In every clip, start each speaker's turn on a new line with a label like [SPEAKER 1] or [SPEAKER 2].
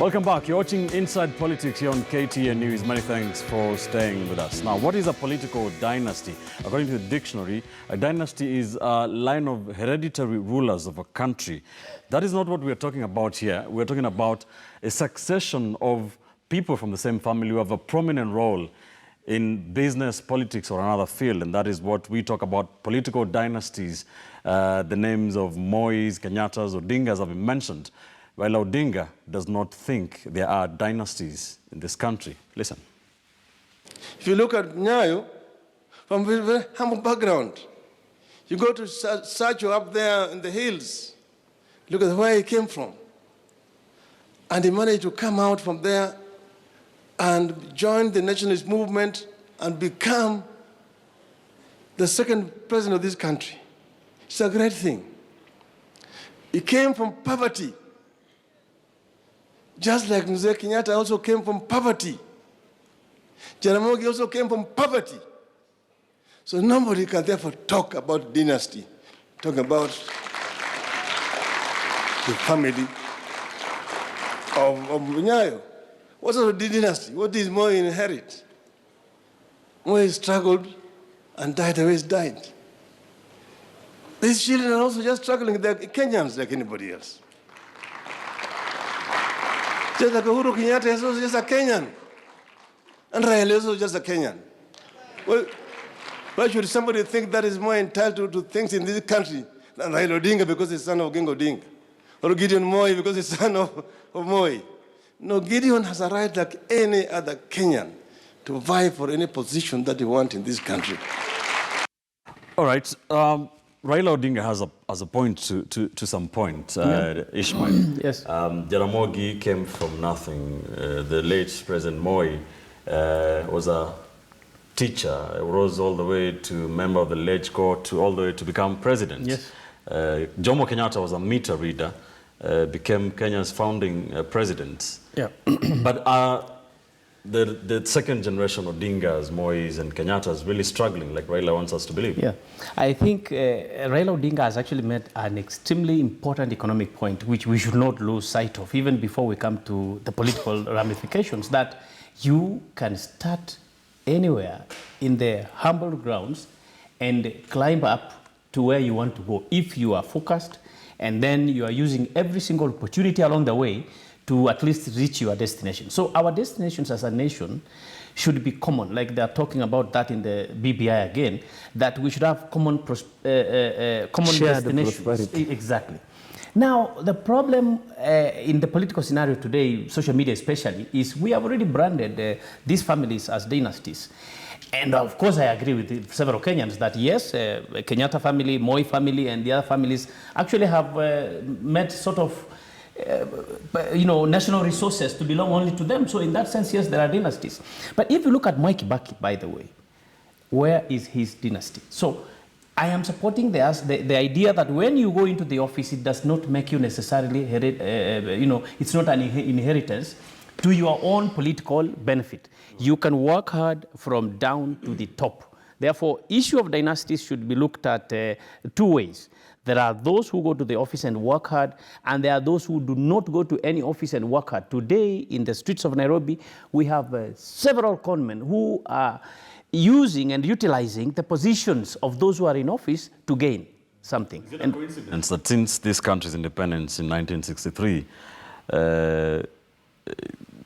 [SPEAKER 1] Welcome back. You're watching Inside Politics here on KTN News. Many thanks for staying with us. Now, what is a political dynasty? According to the dictionary, a dynasty is a line of hereditary rulers of a country. That is not what we're talking about here. We're talking about a succession of people from the same family who have a prominent role in business, politics, or another field. And that is what we talk about, political dynasties. The names of Mois, Kenyatas, Odingas have been mentioned. While Odinga does not think there are dynasties in this country. Listen.
[SPEAKER 2] If you look at Nyayo, from a very humble background, you go to Sacho up there in the hills, look at where he came from. And he managed to come out from there and join the nationalist movement and become the second president of this country. It's a great thing. He came from poverty. Just like Mzee Kenyatta also came from poverty. Jaramogi also came from poverty. So nobody can therefore talk about dynasty, talk about the family of Nyayo. What sort of dynasty? What did Moi inherit? Moi struggled and died the way he died. These children are also just struggling. They're Kenyans like anybody else. Just like Uhuru Kenyatta is also just a Kenyan. And Raila is also just a Kenyan. Well, why should somebody think that is more entitled to things in this country than Raila Odinga because he's son of Oginga Odinga? Or Gideon Moi because he's son of Moi? No, Gideon has a right like any other Kenyan to vie for any position that he wants in this country.
[SPEAKER 1] All right. Raila Odinga has a point to some point, Ishmael.
[SPEAKER 3] Yes.
[SPEAKER 1] Jaramogi came from nothing. The late President Moi was a teacher, rose all the way to member of the Ledge Court, to all the way to become president.
[SPEAKER 3] Yes.
[SPEAKER 1] Jomo Kenyatta was a meter reader, became Kenya's founding president.
[SPEAKER 3] Yeah.
[SPEAKER 1] But the second generation Odingas, Mois, and Kenyatta is really struggling, like Raila wants us to believe.
[SPEAKER 3] Yeah, I think Raila Odinga has actually made an extremely important economic point, which we should not lose sight of, even before we come to the political ramifications, that you can start anywhere in the humble grounds and climb up to where you want to go if you are focused, and then you are using every single opportunity along the way to at least reach your destination. So our destinations as a nation should be common, like they're talking about that in the BBI again, that we should have common destinations. Exactly. Now, the problem in the political scenario today, social media especially, is we have already branded these families as dynasties. And of course, I agree with several Kenyans that yes, Kenyatta family, Moi family, and the other families actually have met sort of national resources to belong only to them. So in that sense, yes, there are dynasties. But if you look at Mwai Kibaki, by the way, where is his dynasty? So I am supporting the idea that when you go into the office, it does not make you necessarily, it's not an inheritance to your own political benefit. You can work hard from down to the top. Therefore, issue of dynasties should be looked at two ways. There are those who go to the office and work hard, and there are those who do not go to any office and work hard. Today, in the streets of Nairobi, we have several conmen who are using and utilizing the positions of those who are in office to gain something.
[SPEAKER 1] Is it a coincidence that since this country's independence in 1963,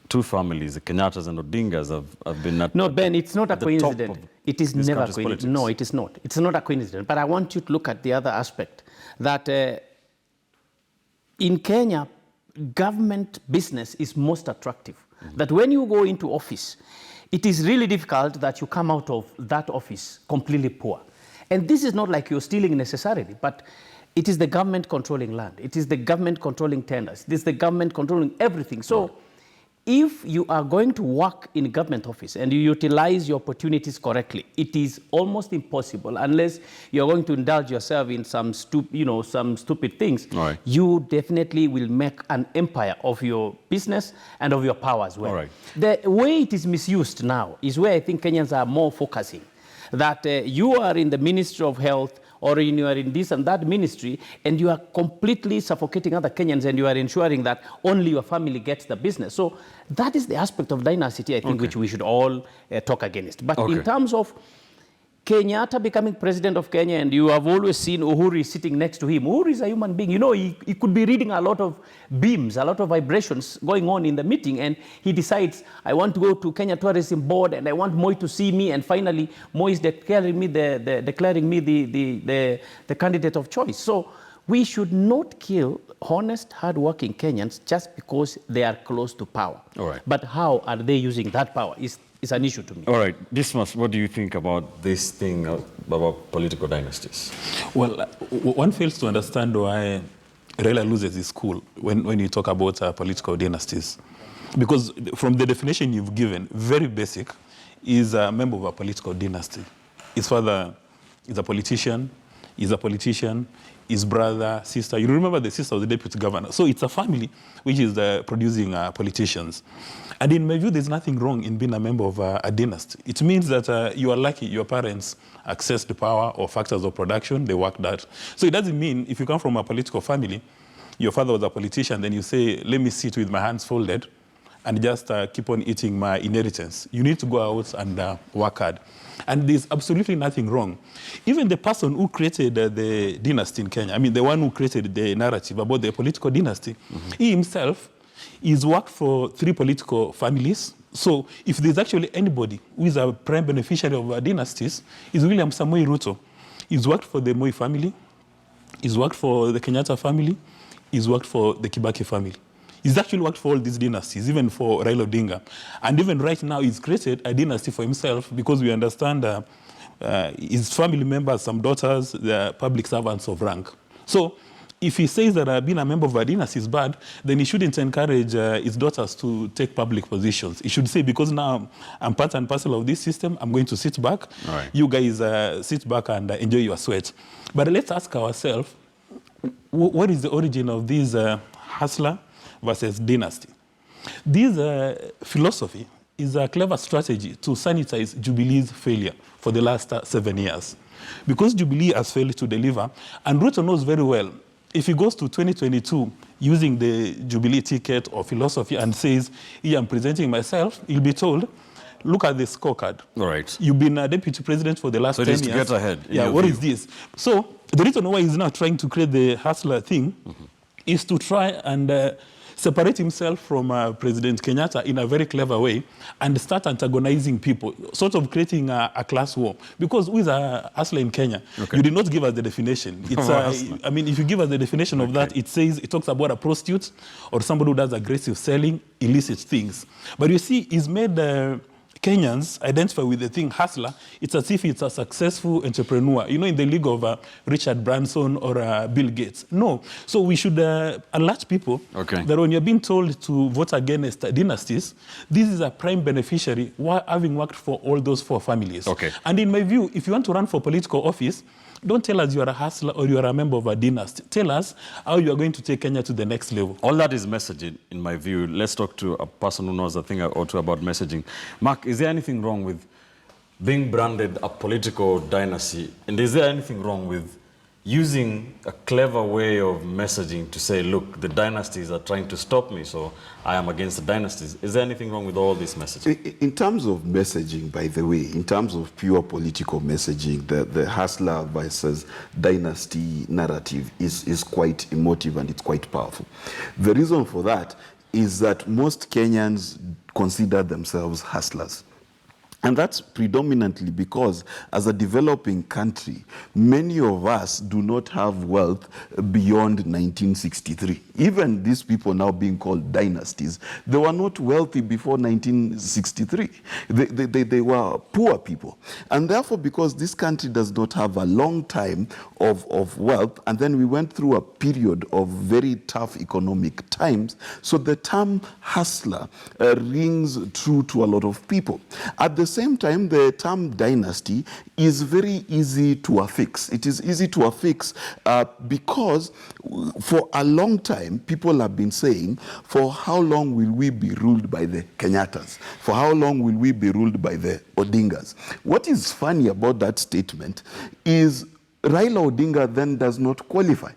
[SPEAKER 1] two families, the Kenyatas and Odingas, have been at
[SPEAKER 3] No, Ben, it's not a coincidence. It is never a coincidence.
[SPEAKER 1] Politics.
[SPEAKER 3] No, it is not. It's not a coincidence. But I want you to look at the other aspect, that in Kenya, government business is most attractive. Mm-hmm. That when you go into office, it is really difficult that you come out of that office completely poor. And this is not like you're stealing necessarily, but it is the government controlling land. It is the government controlling tenders. It is the government controlling everything. So if you are going to work in a government office and you utilize your opportunities correctly, it is almost impossible unless you're going to indulge yourself in some stupid things.
[SPEAKER 1] Right.
[SPEAKER 3] You definitely will make an empire of your business and of your power as well.
[SPEAKER 1] Right.
[SPEAKER 3] The way it is misused now is where I think Kenyans are more focusing. That you are in the Ministry of Health or you are in this and that ministry, and you are completely suffocating other Kenyans, and you are ensuring that only your family gets the business. So that is the aspect of dynasty, I think, which we should all talk against. But in terms of Kenyatta becoming president of Kenya, and you have always seen Uhuru sitting next to him. Uhuru is a human being. You know, he could be reading a lot of beams, a lot of vibrations going on in the meeting, and he decides, I want to go to Kenya Tourism Board, and I want Moi to see me, and finally Moi is declaring me the candidate of choice. So we should not kill honest, hardworking Kenyans just because they are close to power.
[SPEAKER 1] All right.
[SPEAKER 3] But how are they using that power is an issue to me.
[SPEAKER 1] All right, Dismas, what do you think about this thing about political dynasties?
[SPEAKER 4] Well, one fails to understand why Raila loses his cool when you talk about political dynasties. Because from the definition you've given, very basic, is a member of a political dynasty. His father is a politician, his brother, sister. You remember the sister of the deputy governor. So it's a family which is producing politicians. And in my view, there's nothing wrong in being a member of a dynasty. It means that you are lucky your parents accessed the power or factors of production, they worked that. So it doesn't mean if you come from a political family, your father was a politician, then you say, let me sit with my hands folded and just keep on eating my inheritance. You need to go out and work hard. And there's absolutely nothing wrong. Even the person who created the dynasty in Kenya, I mean, the one who created the narrative about the political dynasty, he himself is worked for 3 political families. So if there's actually anybody who is a prime beneficiary of dynasties, is William Samoei Ruto. He's worked for the Moi family, he's worked for the Kenyatta family, he's worked for the Kibaki family. He's actually worked for all these dynasties, even for Raila Odinga. And even right now, he's created a dynasty for himself because we understand his family members, some daughters, they're public servants of rank. So if he says that being a member of a dynasty is bad, then he shouldn't encourage his daughters to take public positions. He should say, because now I'm part and parcel of this system, I'm going to sit back.
[SPEAKER 1] Right.
[SPEAKER 4] You guys sit back and enjoy your sweat. But let's ask ourselves, what is the origin of this hustler versus dynasty? This philosophy is a clever strategy to sanitize Jubilee's failure for the last 7 years. Because Jubilee has failed to deliver, and Ruto knows very well, if he goes to 2022 using the Jubilee ticket or philosophy and says, here I'm presenting myself, he'll be told, look at the scorecard.
[SPEAKER 1] All right.
[SPEAKER 4] You've been a deputy president for the last 10 years.
[SPEAKER 1] So it is to get ahead.
[SPEAKER 4] Yeah, what is this? So the reason why he's now trying to create the hustler thing is to try and separate himself from President Kenyatta in a very clever way and start antagonizing people, sort of creating a class war. Because who is a hustler in Kenya?
[SPEAKER 1] Okay.
[SPEAKER 4] You did not give us the definition. It's I mean, if you give us the definition of that, it talks about a prostitute or somebody who does aggressive selling, illicit things. But you see, he's made Kenyans identify with the thing hustler. It's as if it's a successful entrepreneur, you know, in the league of Richard Branson or Bill Gates. No. So we should alert people that when you're being told to vote against dynasties, this is a prime beneficiary having worked for all those 4 families.
[SPEAKER 1] Okay.
[SPEAKER 4] And in my view, if you want to run for political office, don't tell us you are a hustler or you are a member of a dynasty. Tell us how you are going to take Kenya to the next level.
[SPEAKER 1] All that is messaging, in my view. Let's talk to a person who knows a thing or two about messaging. Mark, is there anything wrong with being branded a political dynasty? And is there anything wrong with using a clever way of messaging to say, look, the dynasties are trying to stop me, so I am against the dynasties? Is there anything wrong with all this messaging?
[SPEAKER 5] In terms of messaging, by the way, in terms of pure political messaging, the hustler versus dynasty narrative is quite emotive and it's quite powerful. The reason for that is that most Kenyans consider themselves hustlers. And that's predominantly because as a developing country, many of us do not have wealth beyond 1963. Even these people now being called dynasties, they were not wealthy before 1963. They were poor people. And therefore, because this country does not have a long time of wealth, and then we went through a period of very tough economic times, so the term hustler rings true to a lot of people. At the same time, the term dynasty is very easy to affix. It is easy to affix because for a long time, people have been saying, for how long will we be ruled by the Kenyattas? For how long will we be ruled by the Odingas? What is funny about that statement is Raila Odinga then does not qualify,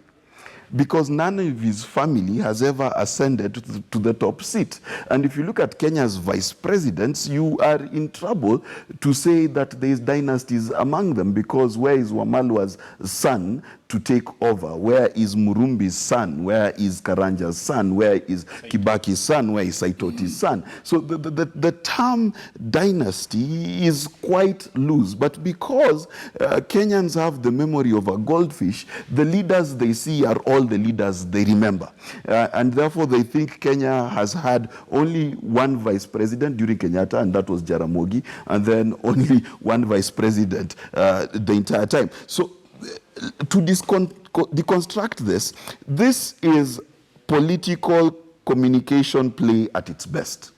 [SPEAKER 5] because none of his family has ever ascended to the top seat. And if you look at Kenya's vice presidents, you are in trouble to say that there is dynasties among them, because where is Wamalwa's son to take over? Where is Murumbi's son? Where is Karanja's son? Where is Kibaki's son? Where is Saitoti's son? So the term dynasty is quite loose. But because Kenyans have the memory of a goldfish, the leaders they see are all the leaders they remember. And therefore they think Kenya has had only one vice president during Kenyatta, and that was Jaramogi, and then only one vice president the entire time. So to deconstruct this, this is political communication play at its best.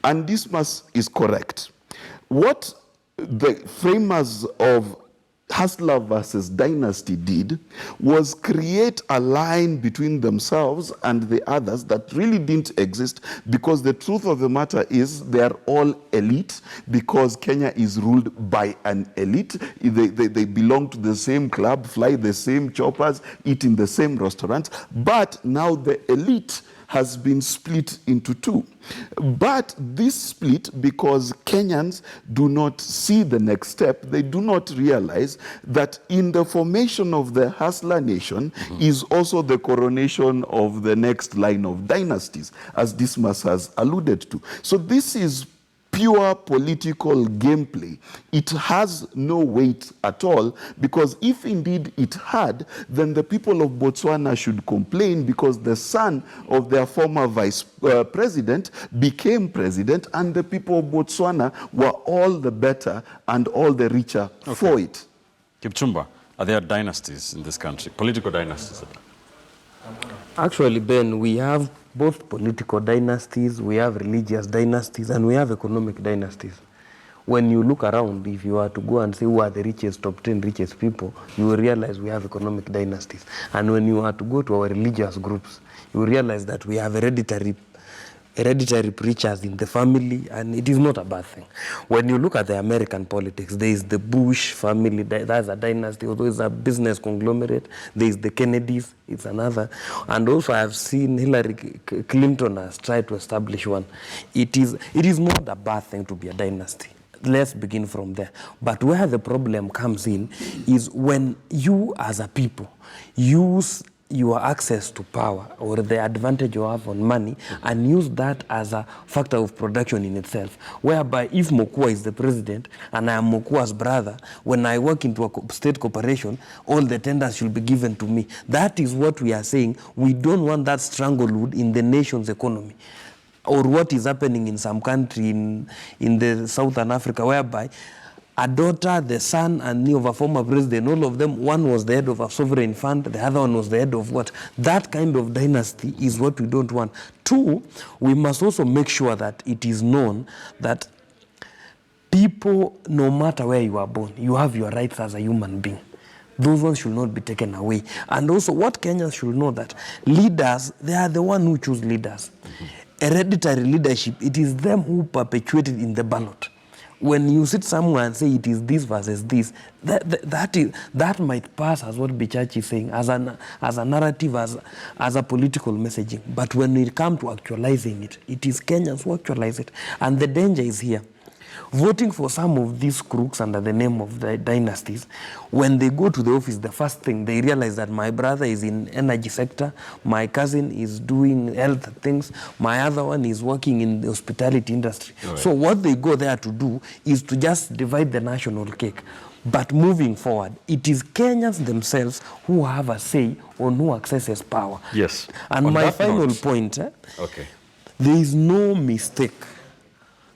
[SPEAKER 5] And Dismas is correct. What the framers of Hustler versus Dynasty did was create a line between themselves and the others that really didn't exist, because the truth of the matter is they are all elite, because Kenya is ruled by an elite. They belong to the same club, fly the same choppers, eat in the same restaurants, but now the elite has been split into two. But this split, because Kenyans do not see the next step, they do not realize that in the formation of the hustler nation is also the coronation of the next line of dynasties, as Dismas has alluded to. So this is pure political gameplay. It has no weight at all, because if indeed it had, then the people of Botswana should complain, because the son of their former vice president became president, and the people of Botswana were all the better and all the richer for it.
[SPEAKER 1] Kipchumba, are there dynasties in this country, political dynasties?
[SPEAKER 6] Actually, Ben, we have both political dynasties, we have religious dynasties, and we have economic dynasties. When you look around, if you are to go and see who are the richest, top 10 richest people, you will realize we have economic dynasties. And when you are to go to our religious groups, you will realize that we have hereditary preachers in the family, and it is not a bad thing. When you look at the American politics, there is the Bush family, that's a dynasty, although it's a business conglomerate. There is the Kennedys, it's another. And also I have seen Hillary Clinton has tried to establish one. It is not a bad thing to be a dynasty. Let's begin from there. But where the problem comes in is when you as a people use your access to power or the advantage you have on money and use that as a factor of production in itself, whereby if Mokua is the president and I am Mokua's brother, when I work into a state corporation, all the tenders should be given to me. That is what we are saying. We don't want that stranglehold in the nation's economy, or what is happening in some country in the Southern Africa, whereby a daughter, the son, and of a former president, all of them, one was the head of a sovereign fund, the other one was the head of what? That kind of dynasty is what we don't want. Two, we must also make sure that it is known that people, no matter where you are born, you have your rights as a human being. Those ones should not be taken away. And also what Kenyans should know, that leaders, they are the one who choose leaders. Hereditary leadership, it is them who perpetuate it in the ballot. When you sit somewhere and say it is this versus this, that might pass as what Bichachi is saying, as a narrative, as a political messaging. But when it comes to actualizing it, it is Kenyans who actualize it. And the danger is here. Voting for some of these crooks under the name of the dynasties, when they go to the office, the first thing they realize that my brother is in energy sector, my cousin is doing health things, my other one is working in the hospitality industry. Right. So what they go there to do is to just divide the national cake. But moving forward, it is Kenyans themselves who have a say on who accesses power.
[SPEAKER 1] Yes.
[SPEAKER 6] And my final point,
[SPEAKER 1] okay,
[SPEAKER 6] there is no mistake.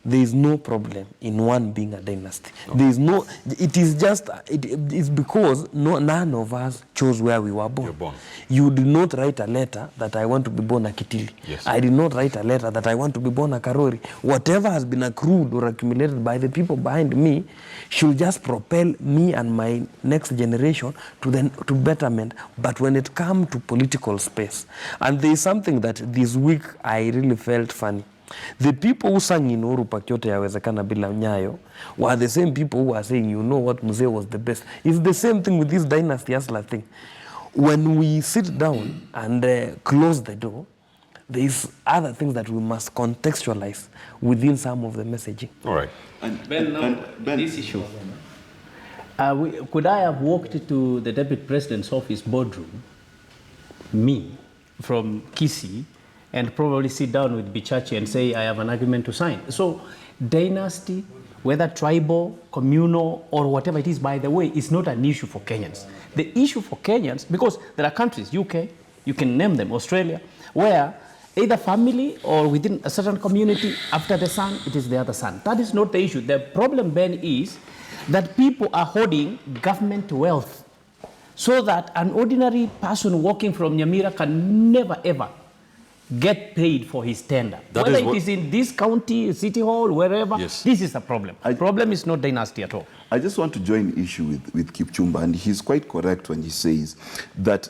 [SPEAKER 6] There is no problem in one being a dynasty. No. There is no, it is just, it's because none of us chose where we were born.
[SPEAKER 1] You're born.
[SPEAKER 6] You did not write a letter that I want to be born a Kitili.
[SPEAKER 1] Yes.
[SPEAKER 6] I did not write a letter that I want to be born a Karori. Whatever has been accrued or accumulated by the people behind me should just propel me and my next generation to betterment. But when it comes to political space, and there is something that this week I really felt funny. The people who sang in Uhuru Park yote yawezekana bila Nyayo were the same people who are saying, you know what, Mzee was the best. It's the same thing with this dynasty hustler thing. When we sit down and close the door, there is other things that we must contextualize within some of the messaging.
[SPEAKER 1] All right.
[SPEAKER 3] Ben, this issue. Could I have walked to the Deputy President's office boardroom, me, from Kisii, and probably sit down with Bichachi and say, I have an agreement to sign? So dynasty, whether tribal, communal, or whatever it is, by the way, is not an issue for Kenyans. The issue for Kenyans, because there are countries, UK, you can name them, Australia, where either family or within a certain community, after the son, it is the other son. That is not the issue. The problem, Ben, is that people are hoarding government wealth so that an ordinary person walking from Nyamira can never, ever get paid for his tender. Whether it is in this county, city hall, wherever, this is the problem. The problem is not dynasty at all.
[SPEAKER 5] I just want to join issue with Kipchumba, and he's quite correct when he says that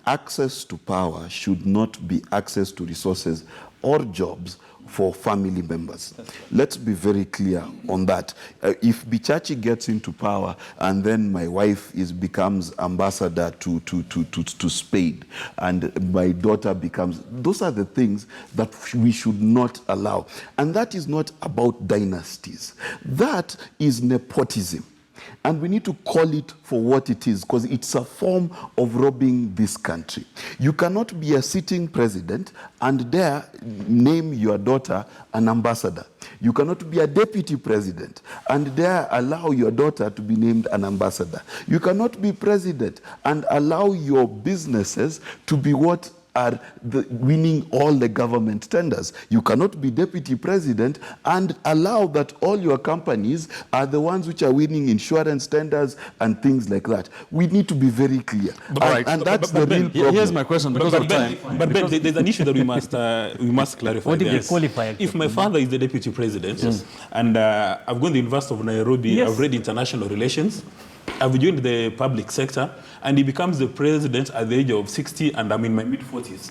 [SPEAKER 5] access to power should not be access to resources or jobs for family members. Let's be very clear on that. If Bichachi gets into power and then my wife becomes ambassador to Spain and my daughter becomes, those are the things that we should not allow. And that is not about dynasties. That is nepotism. And we need to call it for what it is, because it's a form of robbing this country. You cannot be a sitting president and dare name your daughter an ambassador. You cannot be a deputy president and dare allow your daughter to be named an ambassador. You cannot be president and allow your businesses to be what are winning all the government tenders. You cannot be deputy president and allow that all your companies are the ones which are winning insurance tenders and things like that. We need to be very clear. And that's the real problem.
[SPEAKER 1] Here's my question, because of time.
[SPEAKER 4] But Ben, there's an issue that we must clarify.
[SPEAKER 3] What did you qualify?
[SPEAKER 4] If my father is the deputy president, and I've gone to the University of Nairobi, I've read international relations, I've joined the public sector, and he becomes the president at the age of 60, and I'm in my mid-40s.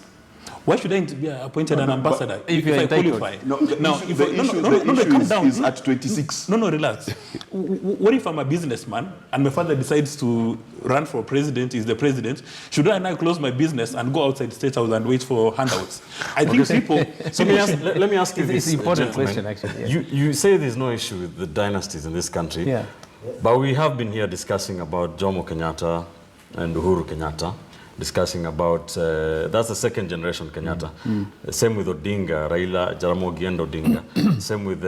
[SPEAKER 4] Why should I be appointed an ambassador if I qualify?
[SPEAKER 5] The issue is at 26.
[SPEAKER 4] No, relax. What if I'm a businessman and my father decides to run for president, is the president? Should I now close my business and go outside State House and wait for handouts? I think people...
[SPEAKER 1] So let me ask you this.
[SPEAKER 3] It's an important question, actually. Yeah.
[SPEAKER 1] You say there's no issue with the dynasties in this country.
[SPEAKER 3] Yeah.
[SPEAKER 1] But we have been here discussing about Jomo Kenyatta and Uhuru Kenyatta, discussing about, that's the second generation Kenyatta. Same with Odinga, Raila, Jaramogi and Odinga. Same with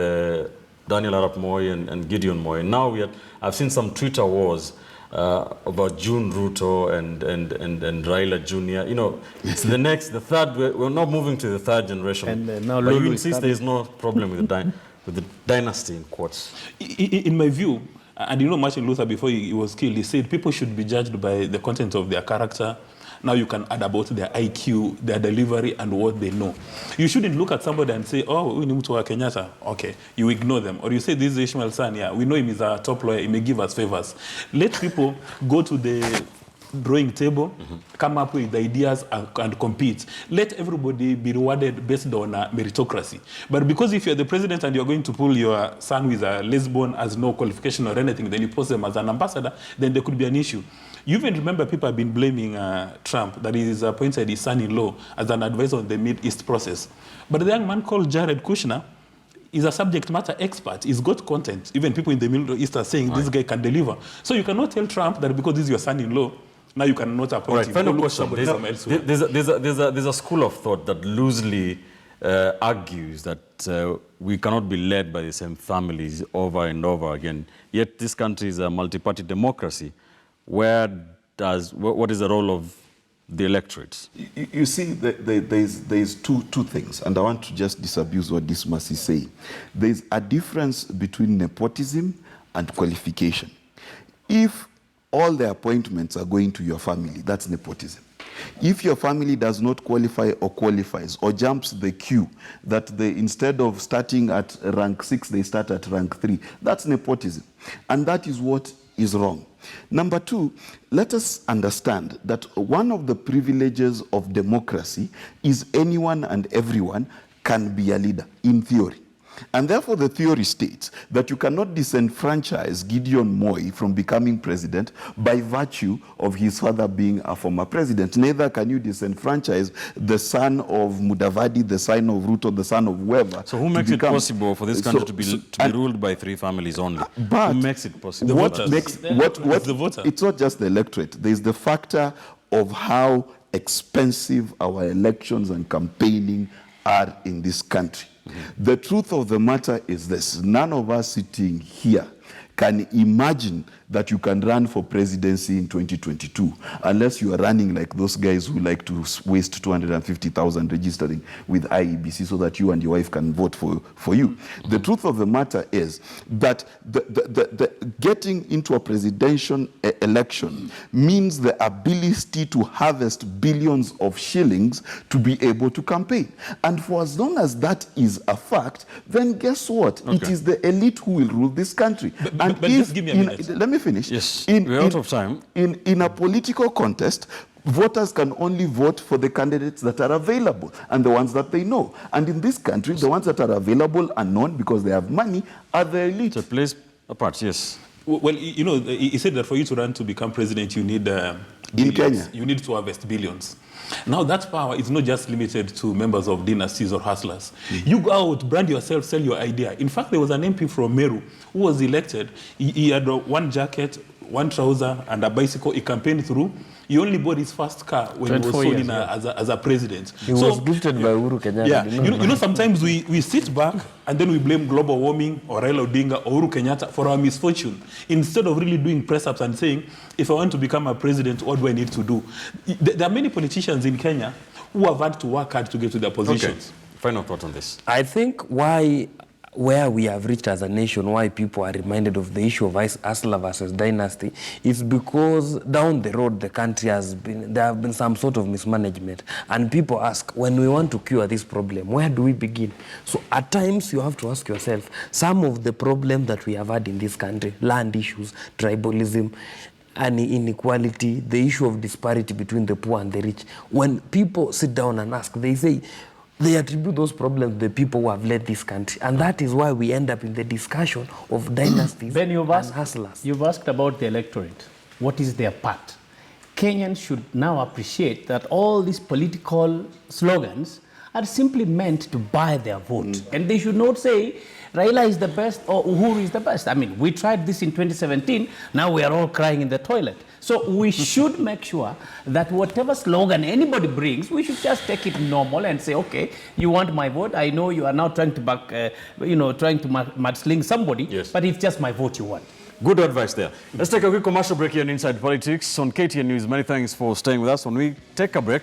[SPEAKER 1] Daniel Arap Moi and Gideon Moi. Now I've seen some Twitter wars about June Ruto and Raila Jr. You know, it's the third, we're not moving to the third generation.
[SPEAKER 3] And now
[SPEAKER 1] but you insist there is no problem with the dynasty in quotes.
[SPEAKER 4] In my view, and you know Martin Luther, before he was killed, he said people should be judged by the content of their character. Now you can add about their IQ, their delivery, and what they know. You shouldn't look at somebody and say, oh, we need to Kenyatta. Okay, you ignore them. Or you say, this is Ishmael San, yeah, we know him is a top lawyer, he may give us favors. Let people go to the drawing table, come up with ideas and compete. Let everybody be rewarded based on meritocracy. But because if you're the president and you're going to pull your son with a lesbian as no qualification or anything, then you post them as an ambassador, then there could be an issue. You even remember people have been blaming Trump that he appointed his son-in-law as an advisor on the Mid-East process. But the young man called Jared Kushner is a subject matter expert. He's got content. Even people in the Middle East are saying this guy can deliver. So you cannot tell Trump that because this is your son-in-law, now you cannot appoint him.
[SPEAKER 1] Final question. There's a school of thought that loosely argues that we cannot be led by the same families over and over again. Yet this country is a multi-party democracy. What is the role of the electorate?
[SPEAKER 5] You see, there's two things, and I want to just disabuse what Dismas is saying. There's a difference between nepotism and qualification. If all the appointments are going to your family, that's nepotism. If your family does not qualify or qualifies or jumps the queue, that instead of starting at rank 6, they start at rank 3, that's nepotism. And that is what is wrong. Number two, let us understand that one of the privileges of democracy is anyone and everyone can be a leader, in theory. And therefore, the theory states that you cannot disenfranchise Gideon Moi from becoming president by virtue of his father being a former president. Neither can you disenfranchise the son of Mudavadi, the son of Ruto, the son of whoever.
[SPEAKER 1] So who makes it possible for this country to be ruled by 3 families only?
[SPEAKER 5] But
[SPEAKER 1] who makes it possible?
[SPEAKER 4] The voter.
[SPEAKER 5] It's not just the electorate. There's the factor of how expensive our elections and campaigning are in this country. The truth of the matter is this: none of us sitting here can imagine that you can run for presidency in 2022 unless you are running like those guys who like to waste 250,000 registering with IEBC so that you and your wife can vote for you. The truth of the matter is that the getting into a presidential election means the ability to harvest billions of shillings to be able to campaign. And for as long as that is a fact, then guess what? Okay. It is the elite who will rule this country.
[SPEAKER 4] But just give me a minute.
[SPEAKER 5] Let me finish.
[SPEAKER 1] Yes, we're out of time.
[SPEAKER 5] In a political contest, voters can only vote for the candidates that are available and the ones that they know. And in this country, the ones that are available and known because they have money are the elite.
[SPEAKER 1] So place apart, yes.
[SPEAKER 4] Well, you know, he said that for you to run to become president, you need billions.
[SPEAKER 5] In Kenya.
[SPEAKER 4] You need to harvest billions. Now, that power is not just limited to members of dynasties or hustlers. You go out, brand yourself, sell your idea. In fact, there was an MP from Meru who was elected. He had one jacket, one trouser, and a bicycle. He campaigned through. He only bought his first car when he was sworn in as a president.
[SPEAKER 6] He was gifted by Uhuru Kenyatta.
[SPEAKER 4] Yeah, you know, sometimes we sit back and then we blame global warming or Raila Odinga or Uhuru Kenyatta for our misfortune, instead of really doing press-ups and saying, if I want to become a president, what do I need to do? There are many politicians in Kenya who have had to work hard to get to their positions.
[SPEAKER 1] Okay. Final thought on this.
[SPEAKER 6] I think where we have reached as a nation, why people are reminded of the issue of hustler versus dynasty, is because down the road the country there have been some sort of mismanagement. And people ask, when we want to cure this problem, where do we begin? So at times you have to ask yourself, some of the problems that we have had in this country, land issues, tribalism, and inequality, the issue of disparity between the poor and the rich, when people sit down and ask, they say, they attribute those problems to the people who have led this country. And that is why we end up in the discussion of dynasties
[SPEAKER 3] Ben,
[SPEAKER 6] and hustlers.
[SPEAKER 3] You've asked about the electorate. What is their part? Kenyans should now appreciate that all these political slogans are simply meant to buy their vote. And they should not say, Raila is the best or Uhuru is the best. I mean, we tried this in 2017. Now we are all crying in the toilet. So we should make sure that whatever slogan anybody brings, we should just take it normal and say, okay, you want my vote. I know you are now trying to trying to mudsling somebody, yes, but it's just my vote you want.
[SPEAKER 1] Good advice there. Let's take a quick commercial break here on Inside Politics on KTN News. Many thanks for staying with us. When we take a break,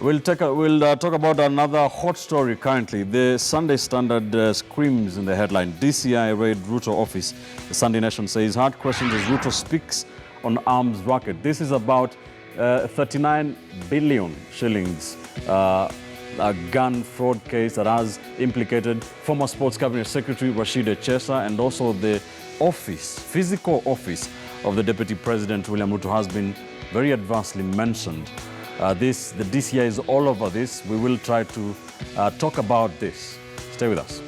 [SPEAKER 1] we'll talk about another hot story currently. The Sunday Standard screams in the headline, DCI raid Ruto office. The Sunday Nation says hard questions as Ruto speaks on arms racket. This is about 39 billion shillings, a gun fraud case that has implicated former Sports Cabinet Secretary Rashid Echesa, and also the office, physical office of the Deputy President William Ruto has been very adversely mentioned. The DCI is all over this. We will try to talk about this. Stay with us.